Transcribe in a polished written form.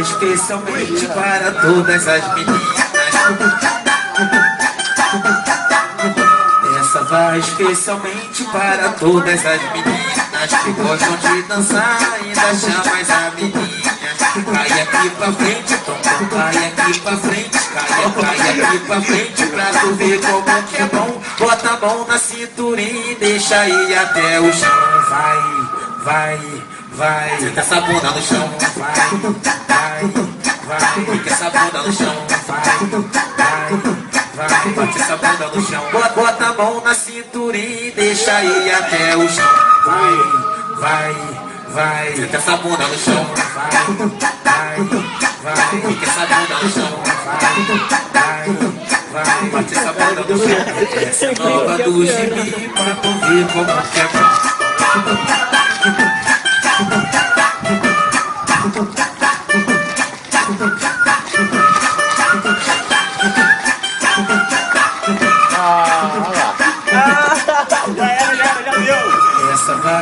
especialmente para todas as meninas. Essa vai especialmente para todas as meninas que gostam de dançar, ainda chamas a menina. Cai aqui pra frente, então cai aqui pra frente, cai aqui pra frente pra tu ver como que é bom. Bota a mão na cinturinha e deixa ir até o chão. Vai, senta essa bunda no chão. Vai, fica essa bunda no chão. Vai, bate essa bunda no chão. Bota a mão na cinturinha e deixa ir até o chão. Vai, senta essa bunda no chão. Vai, fica essa bunda no chão. Vai, bate essa bunda no chão. Essa é nova do gibi pra tu ver como que é bom.